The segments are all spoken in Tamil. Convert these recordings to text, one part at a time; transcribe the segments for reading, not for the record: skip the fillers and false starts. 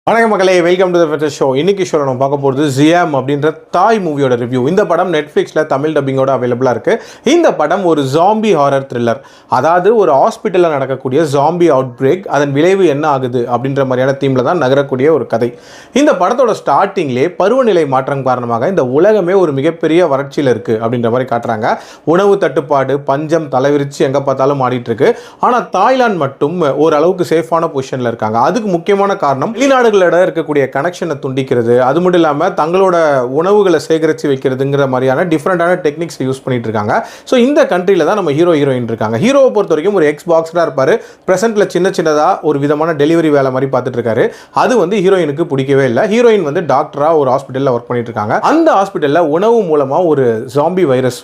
வணக்கம் மக்களே, வெல்கம் டு தி ஃபெட்டர் ஷோ. இன்னைக்கு ஷோல நம்ம பார்க்க போகிறது ஜியாம் அப்படின்ற தாய் மூவியோட ரிவ்யூ. இந்த படம் நெட்ஃப்ளிக்ஸில் தமிழ் டப்பிங்கோட அவைலபிளாக இருக்குது. இந்த படம் ஒரு ஜாம்பி ஹாரர் த்ரில்லர். அதாவது ஒரு ஹாஸ்பிட்டலில் நடக்கக்கூடிய ஜாம்பி அவுட் பிரேக், அதன் விளைவு என்ன ஆகுது அப்படின்ற மாதிரியான தீமில் தான் நகரக்கூடிய ஒரு கதை. இந்த படத்தோட ஸ்டார்டிங்லேயே பருவநிலை மாற்றம் காரணமாக இந்த உலகமே ஒரு மிகப்பெரிய வறட்சியில் இருக்குது அப்படின்ற மாதிரி காட்டுறாங்க. உணவு தட்டுப்பாடு, பஞ்சம் தலைவிரிச்சு எங்கே பார்த்தாலும் ஆடிட்டு இருக்கு. ஆனால் தாய்லாந்து மட்டும் ஓரளவுக்கு சேஃபான பொசிஷனில் இருக்காங்க. அதுக்கு முக்கியமான காரணம் வெளிநாடுகள் இருக்கக்கூடிய கனெக்ஷனை துண்டிக்கிறது, அது மட்டும் இல்லாமல் தங்களோட உணவுகளை சேகரித்து வைக்கிறதுங்கிற மாதிரியான டிஃப்ரெண்டான டெக்னிக்ஸ் யூஸ் பண்ணிட்டு இருக்காங்க. ஸோ இந்த கண்ட்ரியில் தான் நம்ம ஹீரோயின் இருக்காங்க. ஹீரோவை பொறுத்த வரைக்கும் ஒரு எக்ஸ் பாக்ஸராக இருப்பார். ப்ரெசென்ட்டில் சின்னதாக ஒரு விதமான டெலிவரி வேலை மாதிரி பார்த்துட்டு இருக்காரு. அது ஹீரோயினுக்கு பிடிக்கவே இல்லை. ஹீரோயின் டாக்டராக ஒரு ஹாஸ்பிட்டலில் ஒர்க் பண்ணிட்டு இருக்காங்க. அந்த ஹாஸ்பிட்டலில் உணவு மூலமாக ஒரு ஜாம்பி வைரஸ்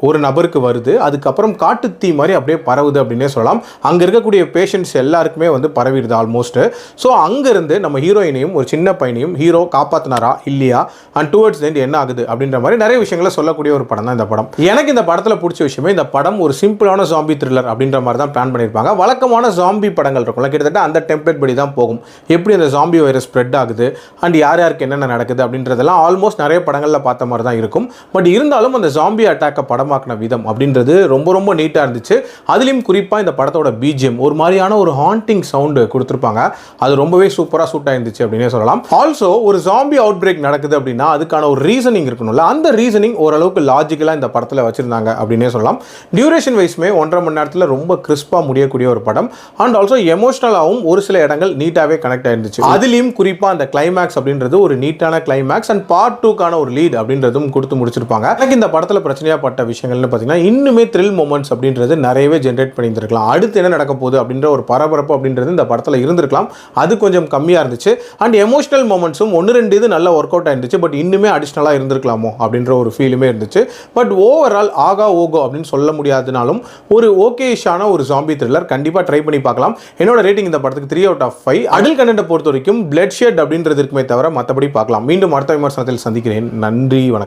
ஒரு நபருக்கு வருது. அதுக்கப்புறம் காட்டுத்தீ மாதிரி அப்படியே பரவுது அப்படின்னே சொல்லலாம். அங்கே இருக்கக்கூடிய பேஷண்ட்ஸ் எல்லாருக்குமே பரவிடுது ஆல்மோஸ்ட். ஸோ அங்கேருந்து நம்ம ஹீரோயினையும் ஒரு சின்ன பையனையும் ஹீரோ காப்பாத்தினாரா இல்லையா, அண்ட் டுவர்ட்ஸ் தி எண்ட் என்ன ஆகுது அப்படின்ற மாதிரி நிறைய விஷயங்களை சொல்லக்கூடிய ஒரு படம் தான் இந்த படம். எனக்கு இந்த படத்தில் பிடிச்ச விஷயமே, இந்த படம் ஒரு சிம்பிளான ஜாம்பி த்ரில்லர் அப்படின்ற மாதிரி தான் பிளான் பண்ணியிருப்பாங்க. வழக்கமான ஜாம்பி படங்கள் இருக்கும்ல, கிட்டத்தட்ட அந்த டெம்ப்ளேட் படி தான் போகும். எப்படி அந்த ஜாம்பி வைரஸ் ஸ்ப்ரெட் ஆகுது அண்ட் யாருக்கு என்னென்ன நடக்குது அப்படின்றதெல்லாம் ஆல்மோஸ்ட் நிறைய படங்களில் பார்த்த மாதிரி தான் இருக்கும். பட் இருந்தாலும் அந்த ஜாம்பி அட்டாக்கை படமாக்கின விதம் அப்படின்றது ரொம்ப ரொம்ப நீட்டாக இருந்துச்சு. அதுலேயும் குறிப்பாக இந்த படத்தோட பிஜிஎம் ஒரு மாதிரியான ஒரு ஹாண்டிங் சவுண்டு கொடுத்துருப்பாங்க. அது ரொம்பவே சூப்பராக சூட் ஆயிருந்துச்சு அப்படின்னே சொல்லலாம். ஆல்சோ ஒரு ஜாம்பி அவுட் பிரேக் நடக்குது அப்படின்னா அதுக்கான ஒரு ரீசனிங் இருக்கணும்ல, அந்த ரீசனிங் ஓரளவுக்கு லாஜிக்கலாக இந்த படத்தில் வச்சிருந்தாங்க அப்படின்னே சொல்லலாம். டியூரேஷன் வைஸ்மே 1.5 மணி நேரத்தில் ரொம்ப கிறிஸ்பாக முடியக்கூடிய ஒரு படம். அண்ட் ஆல்சோ எமோஷனலாகவும் ஒரு சில இடங்கள் நீட்டாகவே கனெக்ட் ஆயிருந்துச்சு. அதுலேயும் குறிப்பாக அந்த கிளைமேக்ஸ் அப்படின்றது ஒரு நீட்டான கிளைமேக்ஸ் அண்ட் பார்ட் 2க்கான ஒரு லீட் அப்படின்றதும் கொடுத்து முடிச்சிருப்பாங்க. எனக்கு இந்த படத்தில் பிரச்சனையாக பட்ட விஷயங்கள்னு பார்த்தீங்கன்னா, இன்னுமே த்ரில் மொமெண்ட்ஸ் அப்படின்றது நிறையவே ஜென்ரேட் பண்ணியிருந்திருக்கலாம். அடுத்து என்ன நடக்க போகுது அப்படின்ற ஒரு பரபரப்பு அப்படின்றது இந்த படத்தில் இருந்திருக்கலாம். அது கொஞ்சம் கம்மியாக இருந்துச்சு. அண்ட் எமோஷனல் மொமெண்ட்ஸும் 1-2 இது நல்லா ஒர்க் அவுட் ஆயிருந்துச்சு. பட் இன்னுமே அடிஷ்னலாக இருந்திருக்கலாமோ அப்படின்ற ஒரு ஃபீலுமே இருந்துச்சு. பட் ஓவரால் ஆகா ஓகோ அப்படின்னு சொல்ல முடியாதுனாலும் ஒரு ஓகேஷான ஒரு ஜாம்பி த்ரில்லர். கண்டிப்பாக ட்ரை பண்ணி பார்க்கலாம். என்னோட ரேட்டிங் இந்த படத்துக்கு 3/5. அடல்ட் கண்டென்ட்டை பொறுத்த வரைக்கும் பிளட் ஷெட் அப்படின்றது இருக்குமே தவிர மற்றபடி பார்க்கலாம். மீண்டும் அடுத்த விமர்சனத்தில் சந்திக்கிறேன். நன்றி, வணக்கம்.